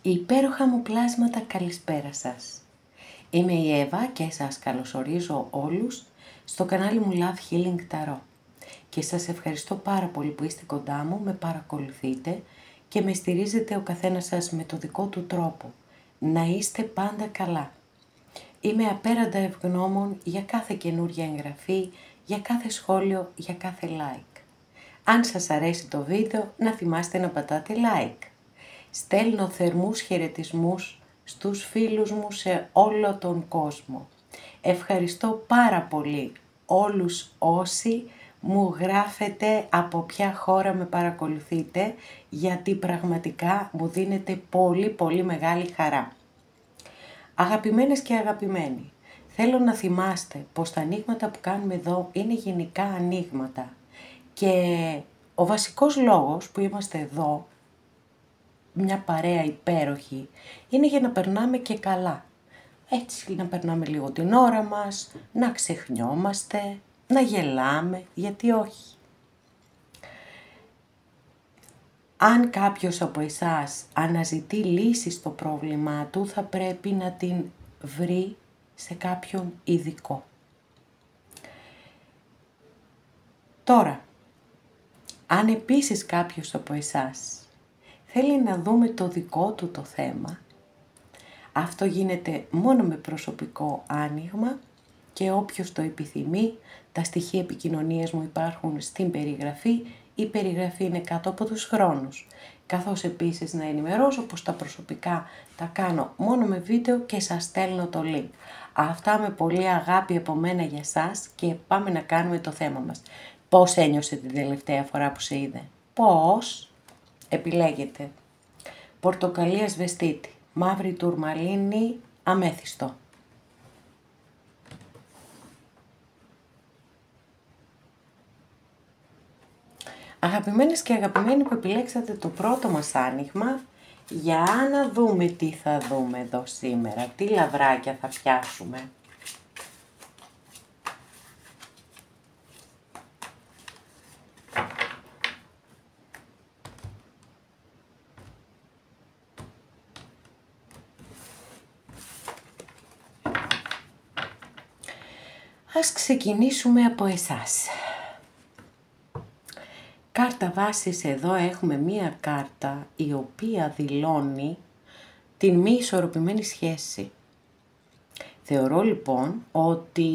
Υπέροχα μου πλάσματα, καλησπέρα σας. Είμαι η Εύα και σας καλωσορίζω όλους στο κανάλι μου Love Healing Tarot. Και σας ευχαριστώ πάρα πολύ που είστε κοντά μου, με παρακολουθείτε και με στηρίζετε ο καθένας σας με το δικό του τρόπο. Να είστε πάντα καλά. Είμαι απέραντα ευγνώμων για κάθε καινούρια εγγραφή, για κάθε σχόλιο, για κάθε like. Αν σας αρέσει το βίντεο, να θυμάστε να πατάτε like. Στέλνω θερμούς χαιρετισμούς στους φίλους μου σε όλο τον κόσμο. Ευχαριστώ πάρα πολύ όλους όσοι μου γράφετε από ποια χώρα με παρακολουθείτε, γιατί πραγματικά μου δίνετε πολύ μεγάλη χαρά. Αγαπημένες και αγαπημένοι, θέλω να θυμάστε πως τα ανοίγματα που κάνουμε εδώ είναι γενικά ανοίγματα και ο βασικός λόγος που είμαστε εδώ, μια παρέα υπέροχη, είναι για να περνάμε και καλά. Έτσι, να περνάμε λίγο την ώρα μας, να ξεχνιόμαστε, να γελάμε, γιατί όχι. Αν κάποιος από εσάς αναζητεί λύση στο πρόβλημά του, θα πρέπει να την βρει σε κάποιον ειδικό. Τώρα, αν επίσης κάποιος από εσάς θέλει να δούμε το δικό του το θέμα, αυτό γίνεται μόνο με προσωπικό άνοιγμα και όποιος το επιθυμεί, τα στοιχεία επικοινωνίας μου υπάρχουν στην περιγραφή. Η περιγραφή είναι κάτω από τους χρόνους. Καθώς επίσης να ενημερώσω πως τα προσωπικά τα κάνω μόνο με βίντεο και σας στέλνω το link. Αυτά με πολύ αγάπη από μένα για σας και πάμε να κάνουμε το θέμα μας. Πώς ένιωσε την τελευταία φορά που σε είδε? Πώς? Επιλέγετε πορτοκαλί ασβεστίτη, μαύρη τουρμαλίνη, αμέθιστο. Αγαπημένες και αγαπημένοι που επιλέξατε το πρώτο μας άνοιγμα, για να δούμε τι θα δούμε εδώ σήμερα, τι λαβράκια θα πιάσουμε. Ας ξεκινήσουμε από εσάς. Κάρτα βάσης, εδώ έχουμε μία κάρτα η οποία δηλώνει την μη ισορροπημένη σχέση. Θεωρώ λοιπόν ότι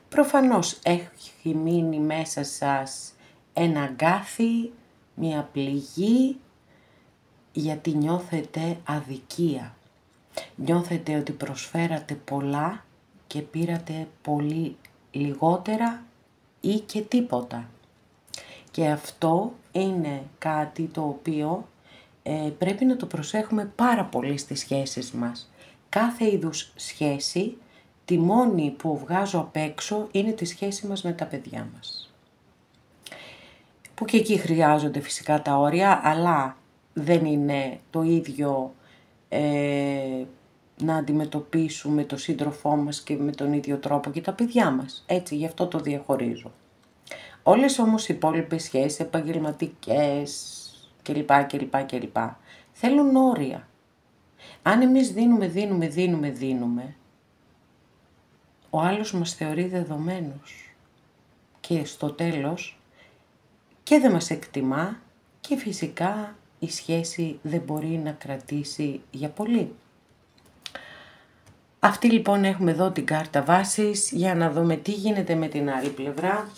προφανώς έχει μείνει μέσα σας ένα αγκάθι, μία πληγή, γιατί νιώθετε αδικία. Νιώθετε ότι προσφέρατε πολλά και πήρατε πολύ λιγότερα ή και τίποτα. Και αυτό είναι κάτι το οποίο πρέπει να το προσέχουμε πάρα πολύ στις σχέσεις μας. Κάθε είδους σχέση, τη μόνη που βγάζω απ' έξω είναι τη σχέση μας με τα παιδιά μας. Που και εκεί χρειάζονται φυσικά τα όρια, αλλά δεν είναι το ίδιο να αντιμετωπίσουμε τον σύντροφό μας και με τον ίδιο τρόπο και τα παιδιά μας. Έτσι, γι' αυτό το διαχωρίζω. Όλες όμως οι υπόλοιπες σχέσεις, επαγγελματικές κλπ. Θέλουν όρια. Αν εμείς δίνουμε, ο άλλος μας θεωρεί δεδομένους. Και στο τέλος και δεν μας εκτιμά και φυσικά η σχέση δεν μπορεί να κρατήσει για πολύ. Αυτή λοιπόν έχουμε εδώ την κάρτα βάσης, για να δούμε τι γίνεται με την άλλη πλευρά.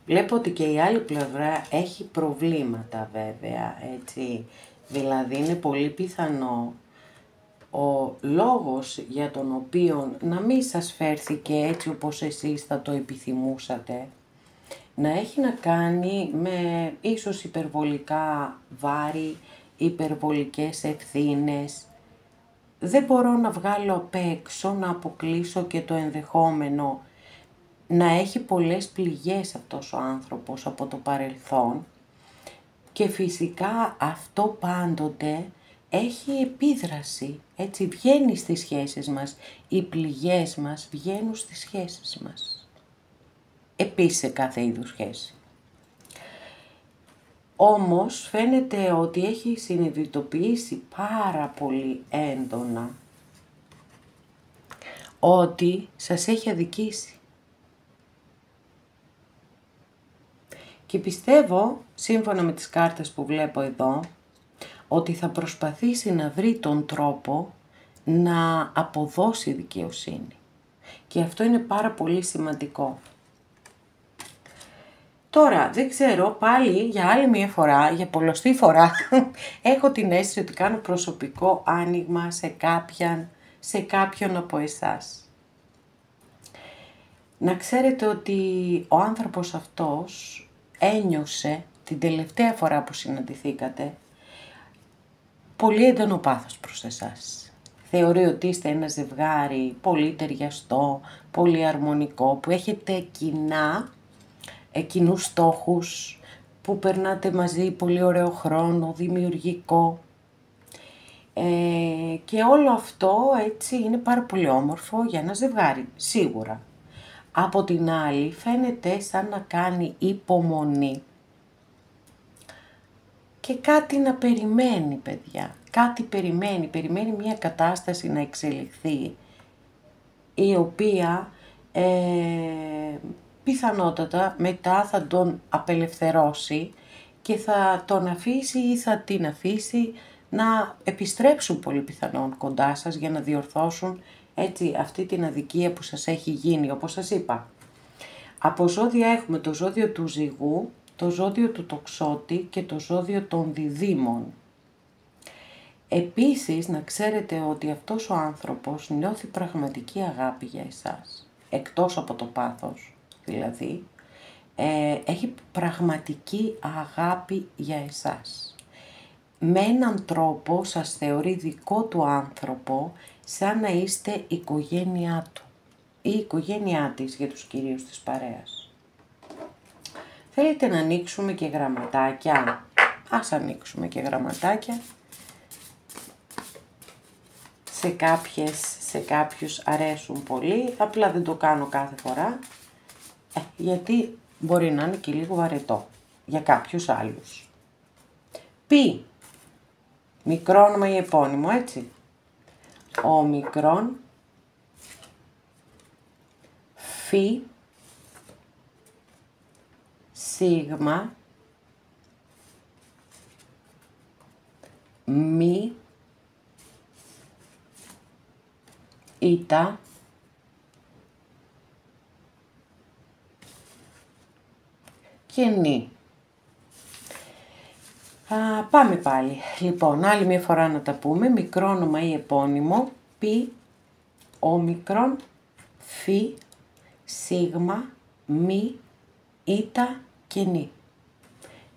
Βλέπω ότι και η άλλη πλευρά έχει προβλήματα βέβαια, έτσι. Δηλαδή είναι πολύ πιθανό ο λόγος για τον οποίο να μην σας φέρθηκε έτσι όπως εσείς θα το επιθυμούσατε, να έχει να κάνει με ίσως υπερβολικά βάρη, υπερβολικές ευθύνες. Δεν μπορώ να βγάλω απ' έξω, να αποκλείσω και το ενδεχόμενο να έχει πολλές πληγές αυτός ο άνθρωπος από το παρελθόν και φυσικά αυτό πάντοτε έχει επίδραση, έτσι βγαίνει στις σχέσεις μας, οι πληγές μας βγαίνουν στις σχέσεις μας. Επίσης σε κάθε είδους σχέση. Όμως φαίνεται ότι έχει συνειδητοποιήσει πάρα πολύ έντονα ότι σας έχει αδικήσει. Και πιστεύω, σύμφωνα με τις κάρτες που βλέπω εδώ, ότι θα προσπαθήσει να βρει τον τρόπο να αποδώσει δικαιοσύνη. Και αυτό είναι πάρα πολύ σημαντικό. Τώρα, δεν ξέρω, πάλι για άλλη μια φορά, για πολλοστή φορά, έχω την αίσθηση ότι κάνω προσωπικό άνοιγμα σε κάποιον από εσάς. Να ξέρετε ότι ο άνθρωπος αυτός ένιωσε την τελευταία φορά που συναντηθήκατε πολύ έντονο πάθος προς εσάς. Θεωρεί ότι είστε ένα ζευγάρι πολύ ταιριαστό, πολύ αρμονικό, που έχετε κοινούς στόχους, που περνάτε μαζί πολύ ωραίο χρόνο, δημιουργικό. Και όλο αυτό έτσι είναι πάρα πολύ όμορφο για ένα ζευγάρι, σίγουρα. Από την άλλη φαίνεται σαν να κάνει υπομονή και κάτι να περιμένει, παιδιά. Κάτι περιμένει μια κατάσταση να εξελιχθεί, η οποία πιθανότατα μετά θα τον απελευθερώσει και θα τον αφήσει ή θα την αφήσει να επιστρέψουν πολύ πιθανόν κοντά σας για να διορθώσουν έτσι αυτή την αδικία που σας έχει γίνει, όπως σας είπα. Από ζώδια έχουμε το ζώδιο του Ζυγού, το ζώδιο του Τοξότη και το ζώδιο των Διδύμων. Επίσης, να ξέρετε ότι αυτός ο άνθρωπος νιώθει πραγματική αγάπη για εσάς, εκτός από το πάθος, δηλαδή, έχει πραγματική αγάπη για εσάς. Με έναν τρόπο σας θεωρεί δικό του άνθρωπο, σαν να είστε οικογένειά του ή οικογένειά της για τους κυρίους της παρέας. Θέλετε να ανοίξουμε και γραμματάκια? Ας ανοίξουμε και γραμματάκια. Σε κάποιους αρέσουν πολύ, απλά δεν το κάνω κάθε φορά, γιατί μπορεί να είναι και λίγο βαρετό για κάποιους άλλους. Πι, μικρό όνομα ή επώνυμο, έτσι. Ομικρόν, φι, σίγμα, μη, ήτα, και νη. Πάμε πάλι. Λοιπόν, άλλη μια φορά να τα πούμε. Μικρό όνομα ή επώνυμο, πι, όμικρον, φι, σίγμα, μη, ήτα και νη.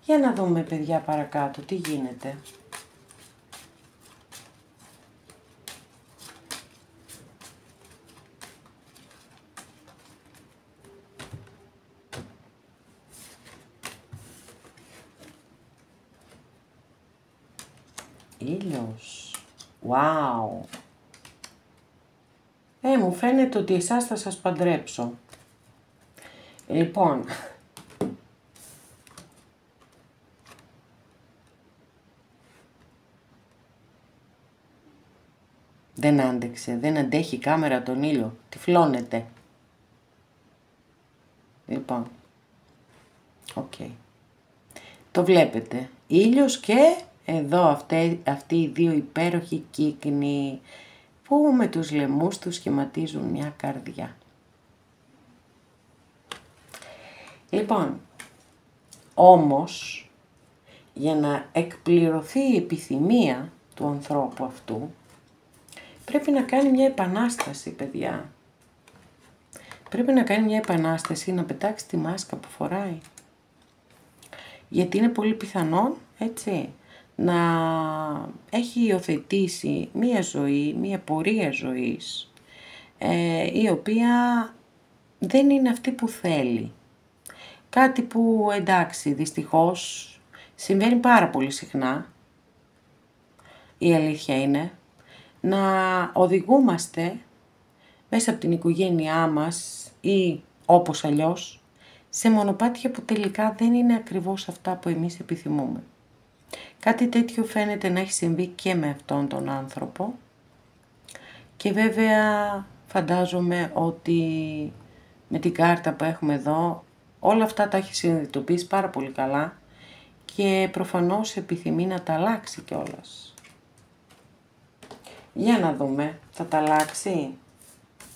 Για να δούμε, παιδιά, παρακάτω τι γίνεται. Ήλιος. Wow. Μου φαίνεται ότι εσάς θα σας παντρέψω. Λοιπόν, δεν άντεξε, δεν αντέχει η κάμερα τον ήλιο, τυφλώνεται. Λοιπόν, οκ. Το βλέπετε, ήλιος και εδώ αυτοί οι δύο υπέροχοι κύκνοι που με τους λαιμούς τους σχηματίζουν μια καρδιά. Λοιπόν, όμως, για να εκπληρωθεί η επιθυμία του ανθρώπου αυτού, πρέπει να κάνει μια επανάσταση, παιδιά. Πρέπει να κάνει μια επανάσταση, να πετάξει τη μάσκα που φοράει. Γιατί είναι πολύ πιθανόν, έτσι, να έχει υιοθετήσει μία ζωή, μία πορεία ζωής, η οποία δεν είναι αυτή που θέλει. Κάτι που, εντάξει, δυστυχώς συμβαίνει πάρα πολύ συχνά, η αλήθεια είναι, να οδηγούμαστε μέσα από την οικογένειά μας ή όπως αλλιώς σε μονοπάτια που τελικά δεν είναι ακριβώς αυτά που εμείς επιθυμούμε. Κάτι τέτοιο φαίνεται να έχει συμβεί και με αυτόν τον άνθρωπο και βέβαια φαντάζομαι ότι με την κάρτα που έχουμε εδώ όλα αυτά τα έχει συνειδητοποιήσει πάρα πολύ καλά και προφανώς επιθυμεί να τα αλλάξει κιόλας. Για να δούμε, θα τα αλλάξει?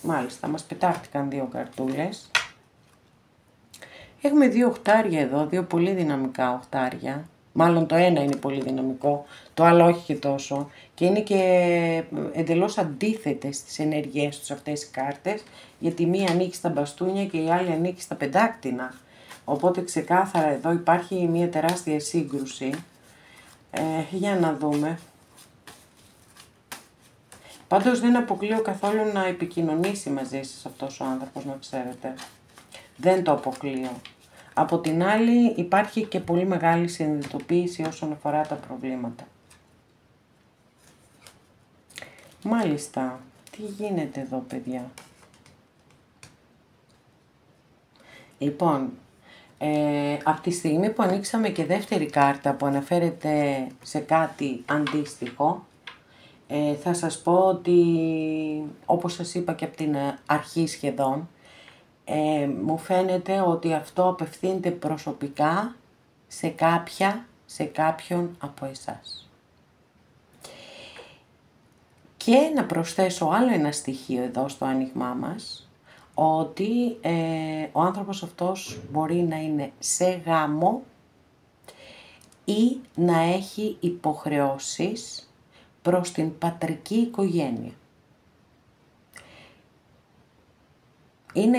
Μάλιστα, μας πετάχτηκαν 2 καρτούλες. Έχουμε 2 οχτάρια εδώ, 2 πολύ δυναμικά οχτάρια. Μάλλον το ένα είναι πολύ δυναμικό, το άλλο όχι και τόσο. Και είναι και εντελώς αντίθετες στις ενέργειές τους αυτές οι κάρτες, γιατί η μία ανήκει στα μπαστούνια και η άλλη ανήκει στα πεντάκτηνα. Οπότε ξεκάθαρα εδώ υπάρχει μια τεράστια σύγκρουση. Για να δούμε. Πάντως δεν αποκλείω καθόλου να επικοινωνήσει μαζί σας αυτός ο άνθρωπος, να ξέρετε. Δεν το αποκλείω. Από την άλλη υπάρχει και πολύ μεγάλη συνειδητοποίηση όσον αφορά τα προβλήματα. Μάλιστα, τι γίνεται εδώ παιδιά? Λοιπόν, από τη στιγμή που ανοίξαμε και δεύτερη κάρτα που αναφέρεται σε κάτι αντίστοιχο, θα σας πω ότι, όπως σας είπα και από την αρχή σχεδόν, μου φαίνεται ότι αυτό απευθύνεται προσωπικά σε κάποιον από εσάς. Και να προσθέσω άλλο ένα στοιχείο εδώ στο άνοιγμά μας, ότι ο άνθρωπος αυτός μπορεί να είναι σε γάμο ή να έχει υποχρεώσεις προς την πατρική οικογένεια.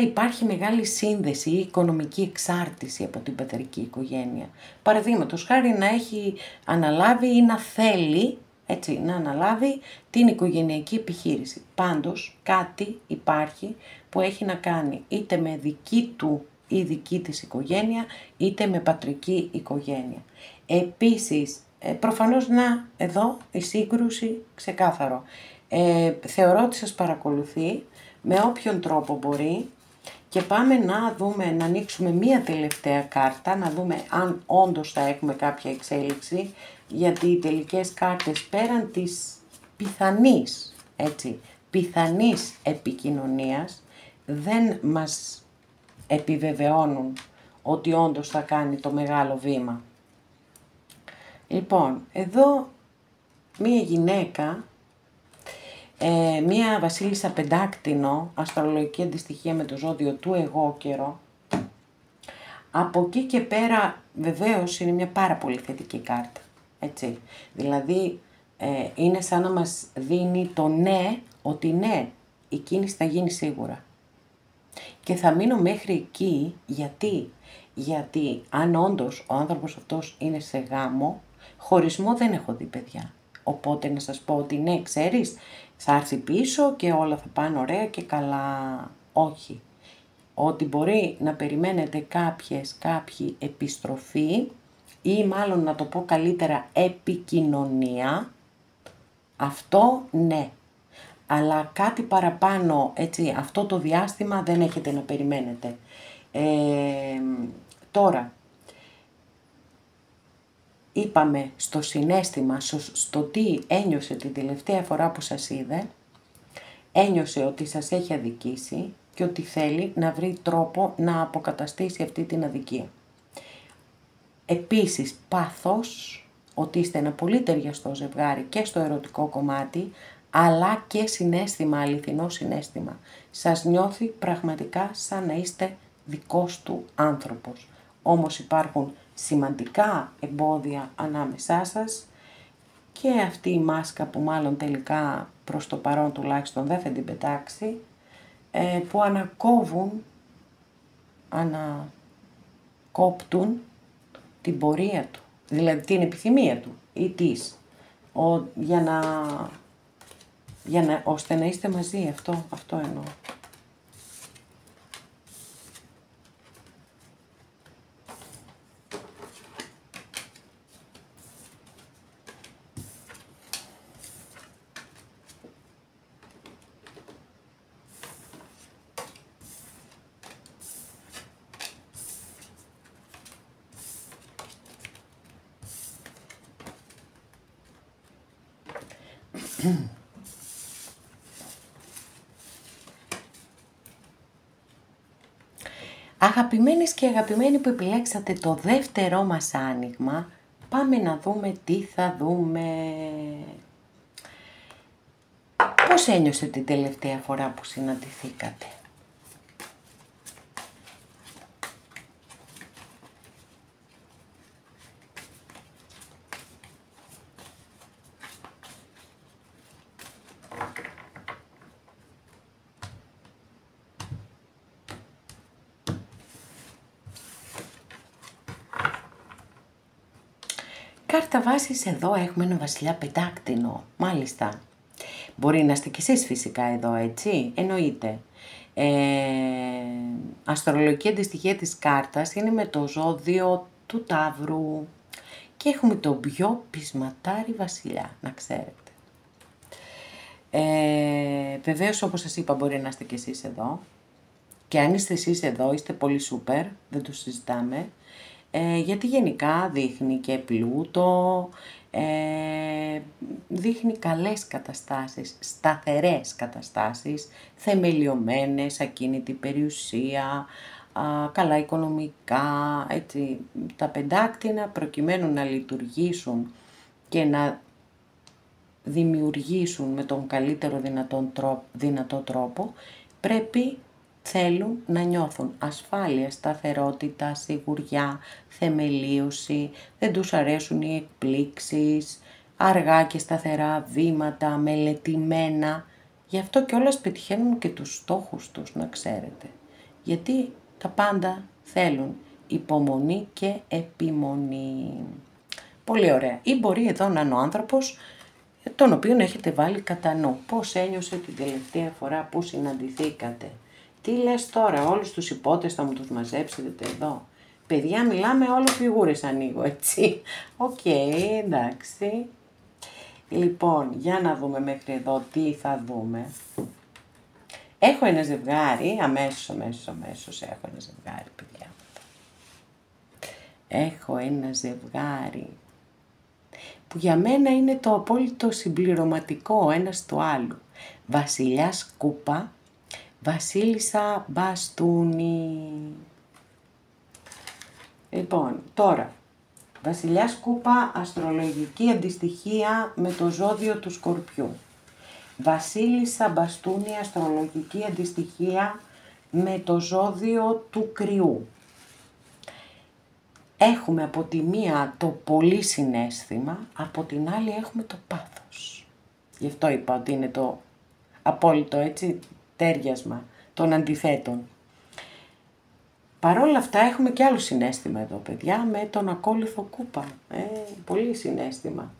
Υπάρχει μεγάλη σύνδεση ή οικονομική εξάρτηση από την πατρική οικογένεια. Παραδείγματος χάρη να έχει αναλάβει ή να θέλει να αναλάβει την οικογενειακή επιχείρηση. Πάντως κάτι υπάρχει που έχει να κάνει είτε με δική του ή δική της οικογένεια, είτε με πατρική οικογένεια. Επίσης, προφανώς εδώ η σύγκρουση ξεκάθαρο. Θεωρώ ότι σας παρακολουθεί με όποιον τρόπο μπορεί και πάμε να ανοίξουμε μία τελευταία κάρτα, να δούμε αν όντως θα έχουμε κάποια εξέλιξη, γιατί οι τελικές κάρτες πέραν της πιθανής επικοινωνίας δεν μας επιβεβαιώνουν ότι όντως θα κάνει το μεγάλο βήμα. Λοιπόν, εδώ μία γυναίκα, μία βασίλισσα πεντάκτηνο, αστρολογική αντιστοιχεία με το ζώδιο του εγώ καιρό. Από εκεί και πέρα βεβαίως είναι μια πάρα πολύ θετική κάρτα, έτσι. Δηλαδή είναι σαν να μας δίνει το ναι, ότι ναι, η κίνηση θα γίνει σίγουρα. Και θα μείνω μέχρι εκεί, γιατί αν όντως ο άνθρωπος αυτός είναι σε γάμο, χωρισμό δεν έχω δει παιδιά. Οπότε να σας πω ότι ναι, ξέρεις, θα έρθει πίσω και όλα θα πάνε ωραία και καλά. Όχι. Ότι μπορεί να περιμένετε κάποιοι επιστροφή ή μάλλον να το πω καλύτερα επικοινωνία, αυτό ναι. Αλλά κάτι παραπάνω, έτσι, αυτό το διάστημα δεν έχετε να περιμένετε. Τώρα, είπαμε στο συναίσθημα, στο τι ένιωσε την τελευταία φορά που σας είδε, ένιωσε ότι σας έχει αδικήσει και ότι θέλει να βρει τρόπο να αποκαταστήσει αυτή την αδικία. Επίσης, πάθος, ότι είστε ένα πολύ ταιριαστό ζευγάρι και στο ερωτικό κομμάτι, αλλά και συναίσθημα, αληθινό συναίσθημα. Σας νιώθει πραγματικά σαν να είστε δικός του άνθρωπος. Όμως υπάρχουν σημαντικά εμπόδια ανάμεσά σας και αυτή η μάσκα που μάλλον τελικά προς το παρόν τουλάχιστον δεν θα την πετάξει, που ανακόπτουν την πορεία του, δηλαδή την επιθυμία του ή της, ώστε να είστε μαζί, αυτό εννοώ. Αγαπημένες και αγαπημένοι που επιλέξατε το δεύτερό μας άνοιγμα, πάμε να δούμε τι θα δούμε. Πώς ένιωσε την τελευταία φορά που συναντηθήκατε? Κάρτα βάσης, εδώ έχουμε ένα βασιλιά πεντάκτηνο, μάλιστα. Μπορεί να είστε κι εσείς φυσικά εδώ, έτσι, εννοείται. Αστρολογική αντιστοιχεία της κάρτας είναι με το ζώδιο του Ταύρου και έχουμε τον πιο πεισματάρη βασιλιά, να ξέρετε. Βεβαίως, όπως σας είπα, μπορεί να είστε κι εσείς εδώ. Και αν είστε εσείς εδώ, είστε πολύ σούπερ, δεν το συζητάμε. Γιατί γενικά δείχνει και πλούτο, δείχνει καλές καταστάσεις, σταθερές καταστάσεις, θεμελιωμένες, ακίνητη περιουσία, καλά οικονομικά, έτσι. Τα πεντάκτηνα προκειμένου να λειτουργήσουν και να δημιουργήσουν με τον καλύτερο δυνατό τρόπο, θέλουν να νιώθουν ασφάλεια, σταθερότητα, σιγουριά, θεμελίωση, δεν τους αρέσουν οι εκπλήξεις, αργά και σταθερά βήματα, μελετημένα. Γι' αυτό κιόλας πετυχαίνουν και τους στόχους τους, να ξέρετε. Γιατί τα πάντα θέλουν υπομονή και επιμονή. Πολύ ωραία. Ή μπορεί εδώ να είναι ο άνθρωπος τον οποίον έχετε βάλει κατά νου. Πώς ένιωσε την τελευταία φορά που συναντηθήκατε? Τι λες τώρα, όλους τους υπότες θα μου τους μαζέψετε εδώ? Παιδιά, μιλάμε όλο φιγούρες ανοίγω, έτσι. Οκ, εντάξει. Λοιπόν, για να δούμε μέχρι εδώ τι θα δούμε. Έχω ένα ζευγάρι, αμέσως έχω ένα ζευγάρι, παιδιά. Έχω ένα ζευγάρι που για μένα είναι το απόλυτο συμπληρωματικό ένας του άλλου. Βασιλιάς Κούπα, Βασίλισσα Μπαστούνι. Λοιπόν, τώρα, Βασιλιάς Κούπα, αστρολογική αντιστοιχεία με το ζώδιο του Σκορπιού. Βασίλισσα Μπαστούνι, αστρολογική αντιστοιχεία με το ζώδιο του Κρυού. Έχουμε από τη μία το πολύ συναίσθημα, από την άλλη έχουμε το πάθος. Γι' αυτό είπα ότι είναι το απόλυτο, έτσι, τέριασμα των αντιθέτων. Παρ' όλα αυτά έχουμε και άλλο συναίσθημα εδώ, παιδιά, με τον ακόλουθο Κούπα. Πολύ συναίσθημα.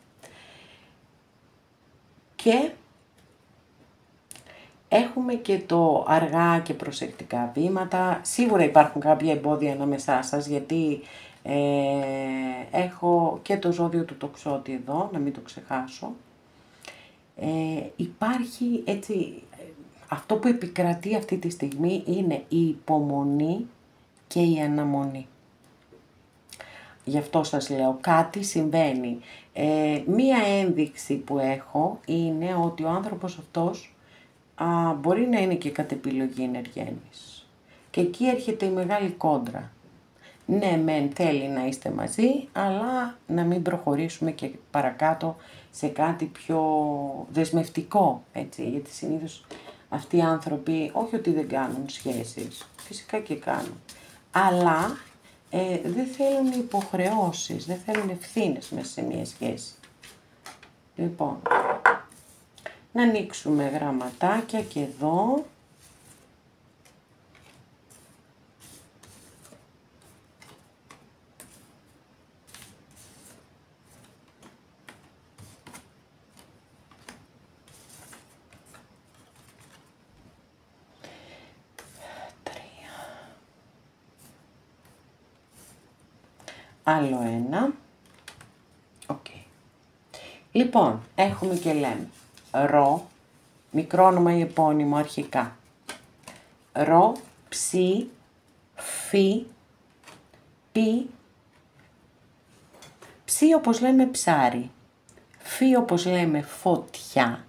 Και έχουμε και το αργά και προσεκτικά βήματα. Σίγουρα υπάρχουν κάποια εμπόδια ανάμεσά σας, γιατί έχω και το ζώδιο του Τοξότη εδώ, να μην το ξεχάσω. Υπάρχει έτσι, αυτό που επικρατεί αυτή τη στιγμή είναι η υπομονή και η αναμονή. Γι' αυτό σας λέω, κάτι συμβαίνει. Μία ένδειξη που έχω είναι ότι ο άνθρωπος αυτός μπορεί να είναι και κατ' επιλογή ενεργένης. Και εκεί έρχεται η μεγάλη κόντρα. Ναι, μεν θέλει να είστε μαζί, αλλά να μην προχωρήσουμε και παρακάτω σε κάτι πιο δεσμευτικό, έτσι, γιατί συνήθως αυτοί οι άνθρωποι, όχι ότι δεν κάνουν σχέσεις, φυσικά και κάνουν, αλλά δεν θέλουν υποχρεώσεις, δεν θέλουν ευθύνες μέσα σε μια σχέση. Λοιπόν, να ανοίξουμε γραμματάκια και εδώ. Άλλο ένα. Οκ. Λοιπόν, έχουμε και λέμε ρο, μικρό όνομα ή επώνυμο αρχικά. Ρο, ψι, φι, πι. Ψι όπως λέμε ψάρι. Φι όπως λέμε φωτιά.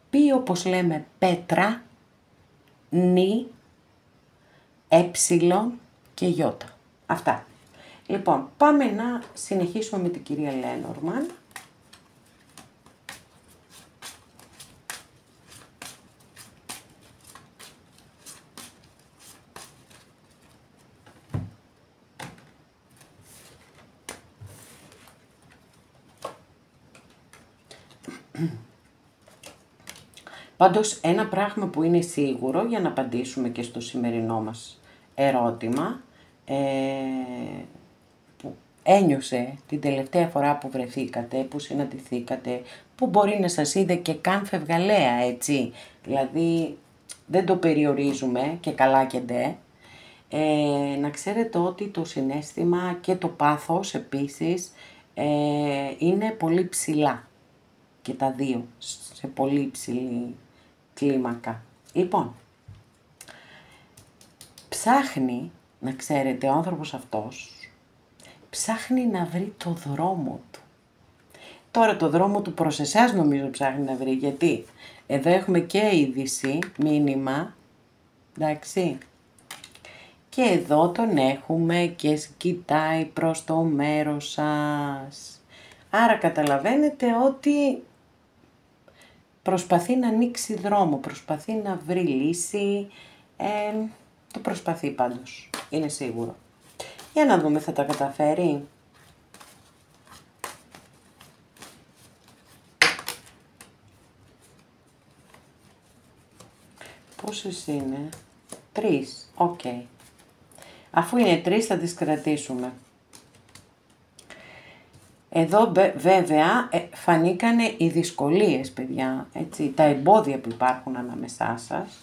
Π όπως λέμε πέτρα, νι, και Ι. Αυτά. Λοιπόν, πάμε να συνεχίσουμε με την κυρία Λένορμαν. Πάντως, ένα πράγμα που είναι σίγουρο, για να απαντήσουμε και στο σημερινό μας ερώτημα, που ένιωσε την τελευταία φορά που βρεθήκατε, που συναντηθήκατε, που μπορεί να σας είδε και καν φευγαλέα, έτσι, δηλαδή δεν το περιορίζουμε και καλά και ντε, να ξέρετε ότι το συναίσθημα και το πάθος επίσης είναι πολύ ψηλά και τα δύο, σε πολύ ψηλή κλίμακα. Λοιπόν, ψάχνει, να ξέρετε, ο άνθρωπος αυτός, ψάχνει να βρει το δρόμο του. Τώρα το δρόμο του προς εσάς νομίζω ψάχνει να βρει, γιατί εδώ έχουμε και είδηση, μήνυμα, εντάξει, και εδώ τον έχουμε και κοιτάει προς το μέρος σας. Άρα καταλαβαίνετε ότι προσπαθεί να ανοίξει δρόμο, προσπαθεί να βρει λύση, το προσπαθεί πάντως, είναι σίγουρο. Για να δούμε, θα τα καταφέρει. Πόσες είναι? 3, οκ. Αφού είναι 3 θα τις κρατήσουμε. Εδώ βέβαια φανήκανε οι δυσκολίες, παιδιά, έτσι, τα εμπόδια που υπάρχουν ανάμεσά σας,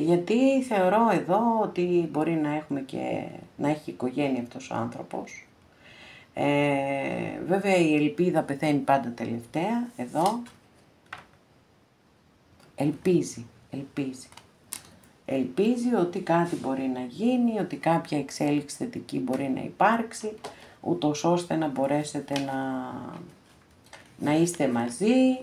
γιατί θεωρώ εδώ ότι μπορεί να έχουμε και να έχει οικογένεια αυτός ο άνθρωπος. Βέβαια η ελπίδα πεθαίνει πάντα τελευταία, εδώ. Ελπίζει ότι κάτι μπορεί να γίνει, ότι κάποια εξέλιξη θετική μπορεί να υπάρξει, ούτως ώστε να μπορέσετε να είστε μαζί,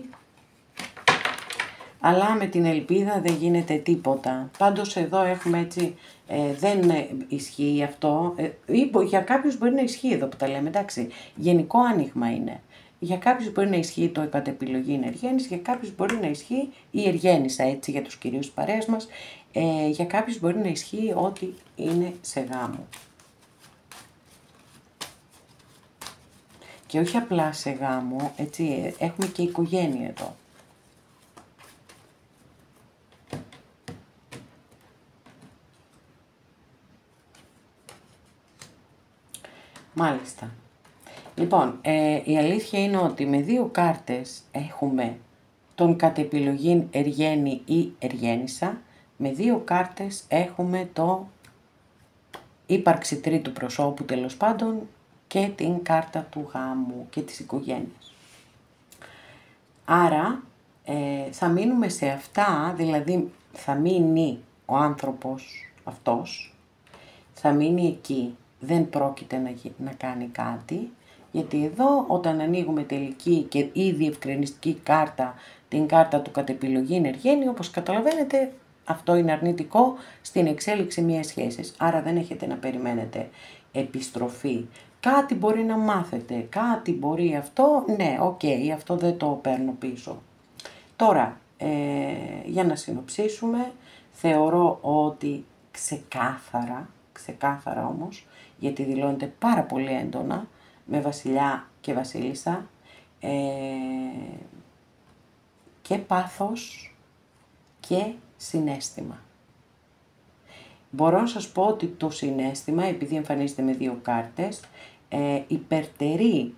αλλά με την ελπίδα δεν γίνεται τίποτα. Πάντως εδώ έχουμε έτσι, δεν ισχύει αυτό, ή για κάποιους μπορεί να ισχύει εδώ που τα λέμε, εντάξει, γενικό άνοιγμα είναι. Για κάποιους μπορεί να ισχύει το κατ' επιλογή είναι εργένης, για κάποιους μπορεί να ισχύει η εργένησα, έτσι, για τους κυρίους παρέες μας, για κάποιους μπορεί να ισχύει ότι είναι σε γάμο. Και όχι απλά σε γάμο, έτσι, έχουμε και οικογένεια εδώ. Μάλιστα. Λοιπόν, η αλήθεια είναι ότι με 2 κάρτες έχουμε τον κατ' επιλογή εργένη ή εργένησα, με 2 κάρτες έχουμε το ύπαρξη τρίτου προσώπου, τέλος πάντων, και την κάρτα του γάμου και της οικογένειας. Άρα θα μείνουμε σε αυτά, δηλαδή θα μείνει ο άνθρωπος αυτός, θα μείνει εκεί, δεν πρόκειται να κάνει κάτι, γιατί εδώ όταν ανοίγουμε τελική και ή διευκρινιστική κάρτα, την κάρτα του κατ' επιλογή εργένη, όπως καταλαβαίνετε, αυτό είναι αρνητικό στην εξέλιξη μιας σχέσης. Άρα δεν έχετε να περιμένετε επιστροφή. Κάτι μπορεί να μάθετε, κάτι μπορεί αυτό, ναι, οκ, αυτό δεν το παίρνω πίσω. Τώρα, για να συνοψίσουμε, θεωρώ ότι ξεκάθαρα όμως, γιατί δηλώνεται πάρα πολύ έντονα, με βασιλιά και βασίλισσα, και πάθος και συναίσθημα. Μπορώ να σας πω ότι το συναίσθημα, επειδή εμφανίζεται με 2 κάρτες, υπερτερεί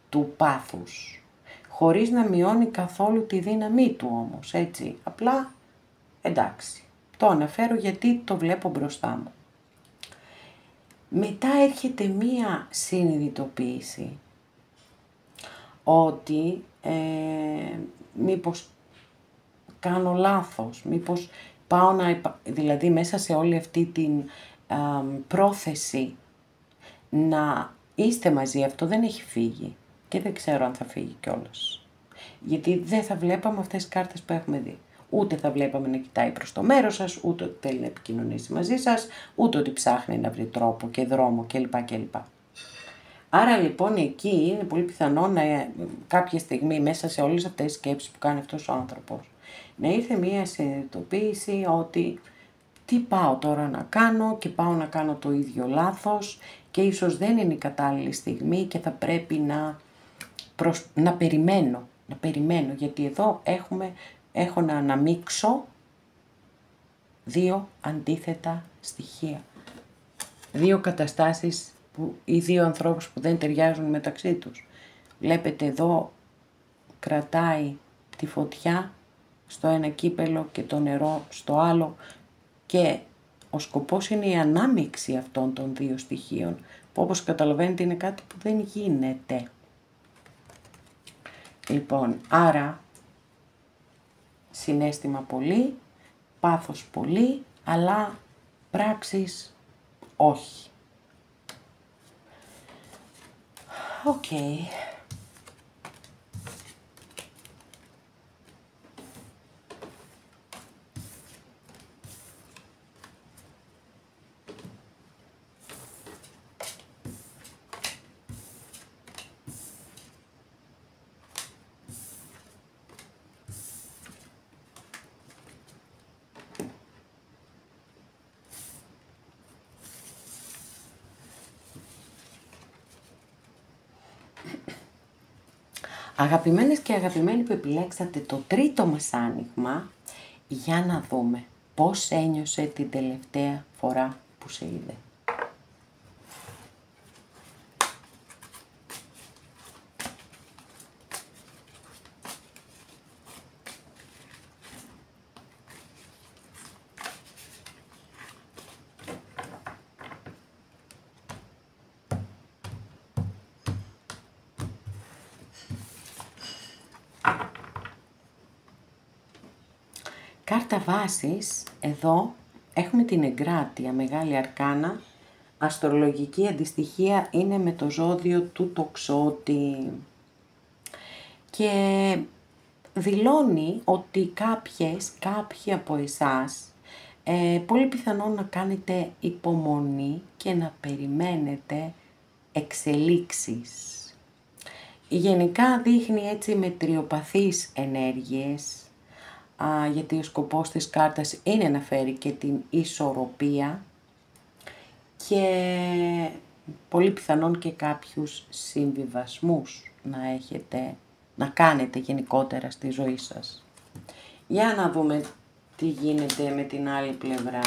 του πάθους, χωρίς να μειώνει καθόλου τη δύναμή του όμως, έτσι, απλά, εντάξει, το αναφέρω γιατί το βλέπω μπροστά μου. Μετά έρχεται μία συνειδητοποίηση ότι μήπως κάνω λάθος, μήπως πάω δηλαδή μέσα σε όλη αυτή την πρόθεση να είστε μαζί, αυτό δεν έχει φύγει και δεν ξέρω αν θα φύγει κιόλας. Γιατί δεν θα βλέπαμε αυτές τις κάρτες που έχουμε δει. Ούτε θα βλέπαμε να κοιτάει προς το μέρος σας, ούτε ότι θέλει να επικοινωνήσει μαζί σας, ούτε ότι ψάχνει να βρει τρόπο και δρόμο κλπ. Άρα λοιπόν εκεί είναι πολύ πιθανό να κάποια στιγμή μέσα σε όλες αυτές τις σκέψεις που κάνει αυτός ο άνθρωπος να ήρθε μία συνειδητοποίηση ότι τι πάω τώρα να κάνω και πάω να κάνω το ίδιο λάθος και ίσως δεν είναι η κατάλληλη στιγμή και θα πρέπει να περιμένω γιατί εδώ έχω να αναμίξω δύο αντίθετα στοιχεία. Δύο καταστάσεις ή δύο ανθρώπους που δεν ταιριάζουν μεταξύ τους. Βλέπετε εδώ κρατάει τη φωτιά στο ένα κύπελο και το νερό στο άλλο και ο σκοπός είναι η ανάμειξη αυτών των δύο στοιχείων που όπως καταλαβαίνετε είναι κάτι που δεν γίνεται. Λοιπόν, άρα συναίσθημα πολύ, πάθος πολύ, αλλά πράξεις όχι. Οκ. Αγαπημένες και αγαπημένοι που επιλέξατε το τρίτο μας άνοιγμα, για να δούμε πώς ένιωσε την τελευταία φορά που σε είδε. Κάρτα βάσης, εδώ έχουμε την εγκράτεια, μεγάλη αρκάνα, αστρολογική αντιστοιχεία είναι με το ζώδιο του τοξότη και δηλώνει ότι κάποιοι από εσάς πολύ πιθανόν να κάνετε υπομονή και να περιμένετε εξελίξεις. Γενικά δείχνει έτσι μετριοπαθείς ενέργειες, γιατί ο σκοπός της κάρτας είναι να φέρει και την ισορροπία και πολύ πιθανόν και κάποιους συμβιβασμούς να κάνετε γενικότερα στη ζωή σας. Για να δούμε τι γίνεται με την άλλη πλευρά.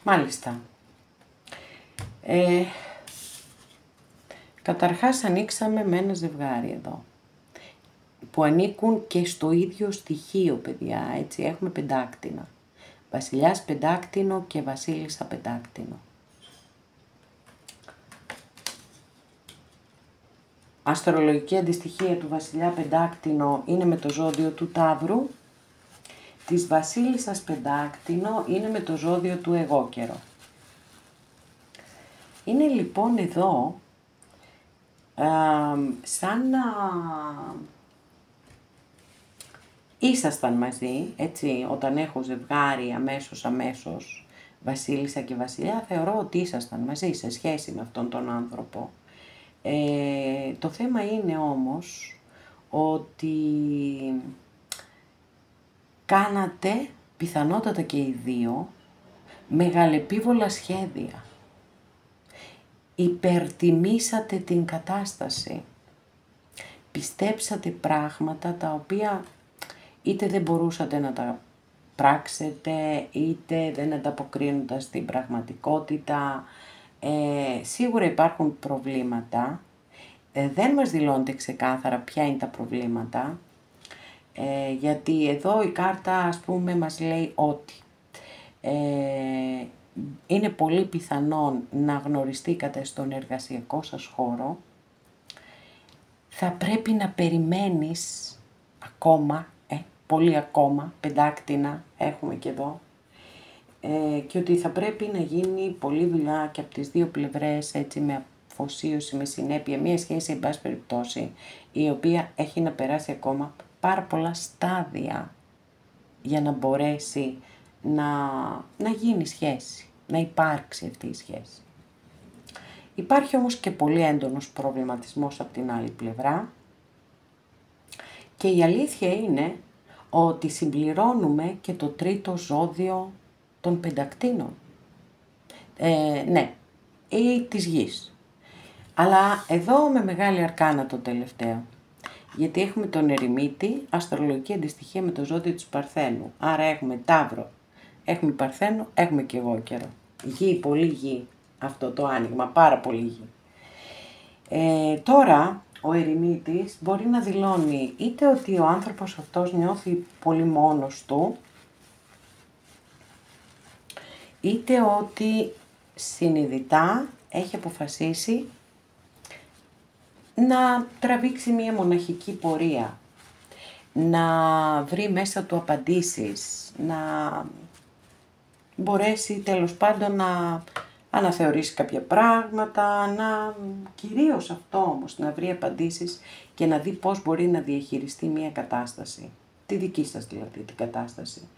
Μάλιστα. Καταρχάς ανοίξαμε με ένα ζευγάρι εδώ, που ανήκουν και στο ίδιο στοιχείο, παιδιά, έτσι, έχουμε πεντάκτηνα. Βασιλιάς πεντάκτηνο και βασίλισσα πεντάκτηνο. Αστρολογική αντιστοιχεία του βασιλιά πεντάκτηνο είναι με το ζώδιο του Ταύρου, της βασίλισσας πεντάκτηνο είναι με το ζώδιο του Αιγόκερο. Είναι λοιπόν εδώ σαν να ήσασταν μαζί, έτσι, όταν έχω ζευγάρι αμέσως βασίλισσα και βασιλιά, θεωρώ ότι ήσασταν μαζί σε σχέση με αυτόν τον άνθρωπο. Το θέμα είναι όμως ότι κάνατε, πιθανότατα και οι δύο, μεγαλεπίβολα σχέδια. Υπερτιμήσατε την κατάσταση. Πιστέψατε πράγματα τα οποία είτε δεν μπορούσατε να τα πράξετε, είτε δεν ανταποκρίνονταν στην πραγματικότητα. Σίγουρα υπάρχουν προβλήματα. Δεν μας δηλώνετε ξεκάθαρα ποια είναι τα προβλήματα. Γιατί εδώ η κάρτα, ας πούμε, μας λέει ότι είναι πολύ πιθανόν να γνωριστήκατε στον εργασιακό σας χώρο. Θα πρέπει να περιμένεις ακόμα, πολύ ακόμα, πεντάκτηνα έχουμε και εδώ, και ότι θα πρέπει να γίνει πολλή δουλειά και από τις δύο πλευρές, έτσι, με αφοσίωση, με συνέπεια, μια σχέση, εν πάση περιπτώσει, η οποία έχει να περάσει ακόμα πάρα πολλά στάδια για να μπορέσει να γίνει σχέση, να υπάρξει αυτή η σχέση. Υπάρχει όμως και πολύ έντονος προβληματισμός από την άλλη πλευρά και η αλήθεια είναι ότι συμπληρώνουμε και το τρίτο ζώδιο των πεντακτήνων. Ναι, ή της γης. Αλλά εδώ με μεγάλη αρκάνα το τελευταίο. Γιατί έχουμε τον Ερημίτη, αστρολογική αντιστοιχεία με το ζώδιο του Παρθένου. Άρα έχουμε Ταύρο, έχουμε Παρθένο, έχουμε και εγώ καιρό. Γη, πολύ γη αυτό το άνοιγμα, πάρα πολύ γη. Τώρα ο Ερημίτης μπορεί να δηλώνει είτε ότι ο άνθρωπος αυτός νιώθει πολύ μόνος του, είτε ότι συνειδητά έχει αποφασίσει να τραβήξει μία μοναχική πορεία, να βρει μέσα του απαντήσεις, να μπορέσει τέλος πάντων να αναθεωρήσει κάποια πράγματα, κυρίως αυτό όμως, να βρει απαντήσεις και να δει πώς μπορεί να διαχειριστεί μία κατάσταση, τη δική σας δηλαδή την κατάσταση.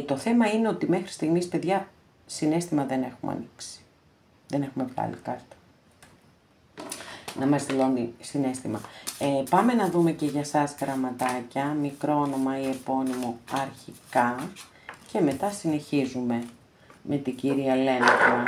Το θέμα είναι ότι μέχρι στιγμής, παιδιά, συναίσθημα δεν έχουμε ανοίξει, δεν έχουμε βγάλει κάρτα να μας δηλώνει συναίσθημα. Πάμε να δούμε και για σας γραμματάκια, μικρό όνομα ή επώνυμο αρχικά και μετά συνεχίζουμε με την κυρία Λένορμαν.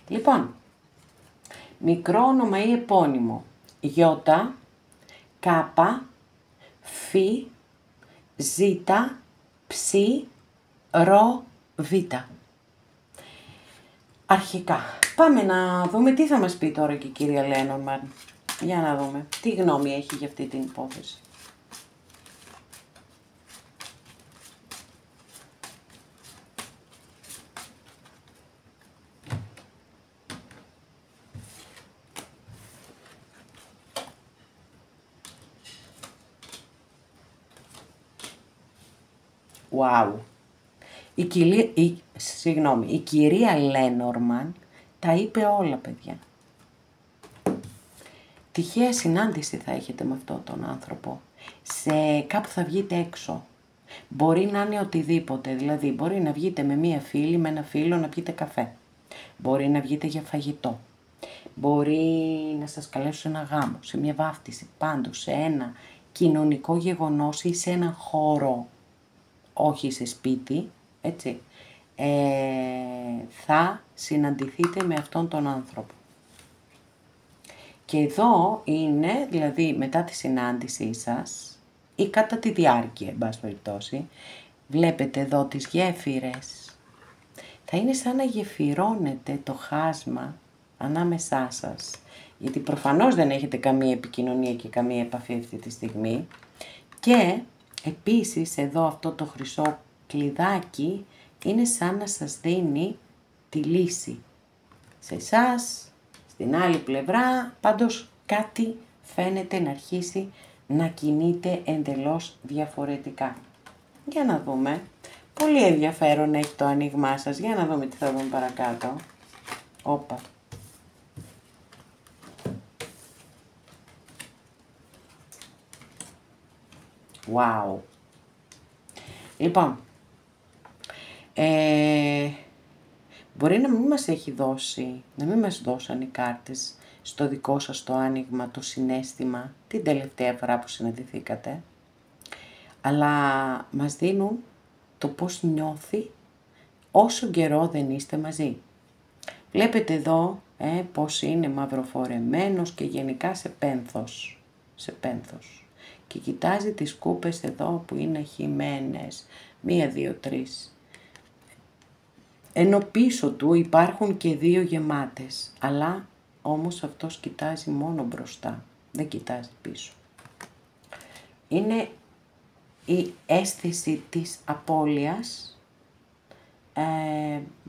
Λοιπόν, μικρό όνομα ή επώνυμο, Ιώτα, Κάπα, Φι, Ζήτα, Ψι, Ρο, Βήτα. Αρχικά. Πάμε να δούμε τι θα μας πει τώρα και η κυρία Λένορμαν. Για να δούμε τι γνώμη έχει για αυτή την υπόθεση. Wow. Η κυρία Λένορμαν τα είπε όλα, παιδιά. Τυχαία συνάντηση θα έχετε με αυτόν τον άνθρωπο. Κάπου θα βγείτε έξω. Μπορεί να είναι οτιδήποτε, δηλαδή μπορεί να βγείτε με μία φίλη, με ένα φίλο να πιείτε καφέ. Μπορεί να βγείτε για φαγητό. Μπορεί να σας καλέσω σε ένα γάμο, σε μια βάφτιση, πάντως σε ένα κοινωνικό γεγονός ή σε ένα χώρο, όχι σε σπίτι, έτσι, θα συναντηθείτε με αυτόν τον άνθρωπο. Και εδώ είναι, δηλαδή μετά τη συνάντησή σας ή κατά τη διάρκεια, εν πάση περιπτώσει, βλέπετε εδώ τις γέφυρες. Θα είναι σαν να γεφυρώνετε το χάσμα ανάμεσά σας, γιατί προφανώς δεν έχετε καμία επικοινωνία και καμία επαφή αυτή τη στιγμή. Και επίσης εδώ αυτό το χρυσό κλειδάκι είναι σαν να σας δίνει τη λύση. Σε εσάς, στην άλλη πλευρά, πάντως κάτι φαίνεται να αρχίσει να κινείται εντελώς διαφορετικά. Για να δούμε. Πολύ ενδιαφέρον έχει το ανοίγμά σας. Για να δούμε τι θα δούμε παρακάτω. Όπα. Wow. Λοιπόν, μπορεί να μην μας έχει δώσει, να μην μας δώσαν οι κάρτες στο δικό σας το άνοιγμα, το συναίσθημα, την τελευταία φορά που συναντηθήκατε, αλλά μας δίνουν το πώς νιώθει όσο καιρό δεν είστε μαζί. Βλέπετε εδώ πώς είναι μαυροφορεμένος και γενικά σε πένθος. Και κοιτάζει τις κούπες εδώ που είναι χυμένες. 1, 2, 3. ενώ πίσω του υπάρχουν και 2 γεμάτες, αλλά όμως αυτός κοιτάζει μόνο μπροστά, δεν κοιτάζει πίσω. Είναι η αίσθηση της απώλειας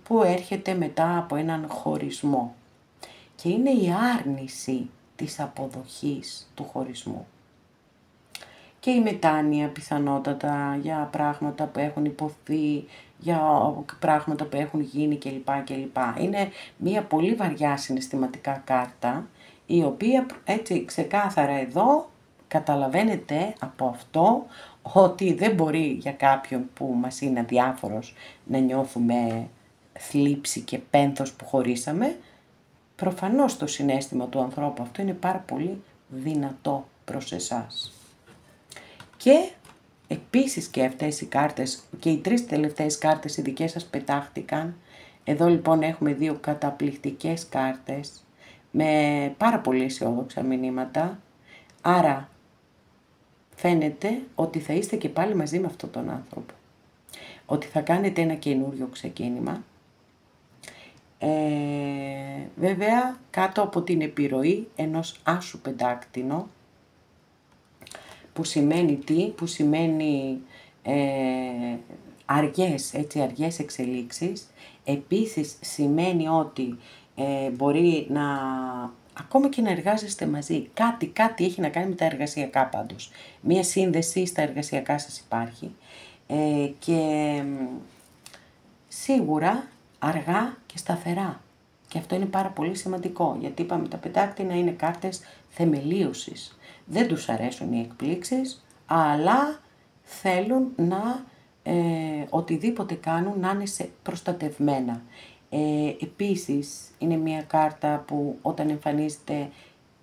που έρχεται μετά από έναν χωρισμό και είναι η άρνηση της αποδοχής του χωρισμού. Και η μετάνοια πιθανότατα για πράγματα που έχουν υποθεί, για πράγματα που έχουν γίνει κλπ. Είναι μια πολύ βαριά συναισθηματικά κάρτα, η οποία έτσι ξεκάθαρα εδώ καταλαβαίνετε από αυτό ότι δεν μπορεί για κάποιον που μας είναι αδιάφορος να νιώθουμε θλίψη και πένθος που χωρίσαμε. Προφανώς το συναίσθημα του ανθρώπου αυτό είναι πάρα πολύ δυνατό προς εσάς. Και επίσης και αυτές οι κάρτες και οι 3 τελευταίες κάρτες οι δικές σας πετάχτηκαν. Εδώ λοιπόν έχουμε 2 καταπληκτικές κάρτες με πάρα πολύ αισιόδοξα μηνύματα. Άρα φαίνεται ότι θα είστε και πάλι μαζί με αυτόν τον άνθρωπο. Ότι θα κάνετε ένα καινούριο ξεκίνημα. Βέβαια κάτω από την επιρροή ενός άσου πεντάκτηνο, που σημαίνει τι, που σημαίνει αργές εξελίξεις. Επίσης σημαίνει ότι μπορεί να, ακόμα και να εργάζεστε μαζί, κάτι έχει να κάνει με τα εργασιακά πάντως. Μία σύνδεση στα εργασιακά σας υπάρχει και σίγουρα αργά και σταθερά. Και αυτό είναι πάρα πολύ σημαντικό, γιατί είπαμε τα πεντάκτηνα είναι κάρτες θεμελίωσης. Δεν τους αρέσουν οι εκπλήξεις, αλλά θέλουν να οτιδήποτε κάνουν να είναι προστατευμένα. Επίσης είναι μια κάρτα που όταν εμφανίζεται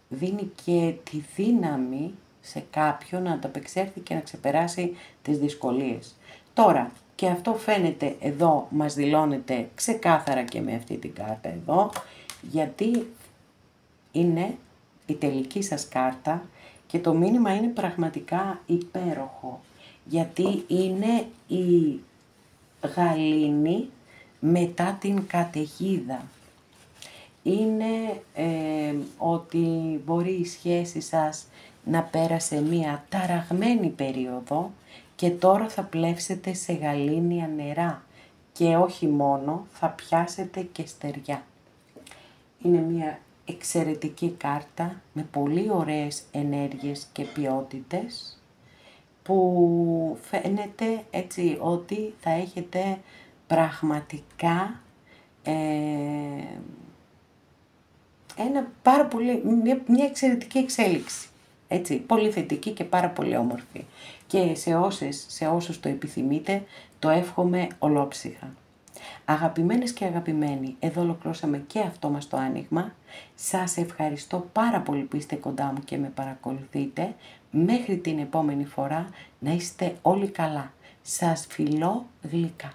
δίνει και τη δύναμη σε κάποιον να ανταπεξέλθει και να ξεπεράσει τις δυσκολίες. Τώρα, και αυτό φαίνεται εδώ, μας δηλώνεται ξεκάθαρα και με αυτή την κάρτα εδώ, γιατί είναι η τελική σας κάρτα και το μήνυμα είναι πραγματικά υπέροχο, γιατί είναι η γαλήνη μετά την καταιγίδα. Είναι ότι μπορεί η σχέση σας να πέρασε μία ταραγμένη περίοδο και τώρα θα πλεύσετε σε γαλήνια νερά και όχι μόνο, θα πιάσετε και στεριά. Είναι μία εξαιρετική κάρτα με πολύ ωραίες ενέργειες και ποιότητες που φαίνεται έτσι ότι θα έχετε πραγματικά μια εξαιρετική εξέλιξη. Έτσι, πολύ θετική και πάρα πολύ όμορφη. Και σε όσους το επιθυμείτε, το εύχομαι ολόψυχα. Αγαπημένες και αγαπημένοι, εδώ ολοκλώσαμε και αυτό μας το άνοιγμα. Σας ευχαριστώ πάρα πολύ που είστε κοντά μου και με παρακολουθείτε. Μέχρι την επόμενη φορά να είστε όλοι καλά. Σας φιλώ γλυκά.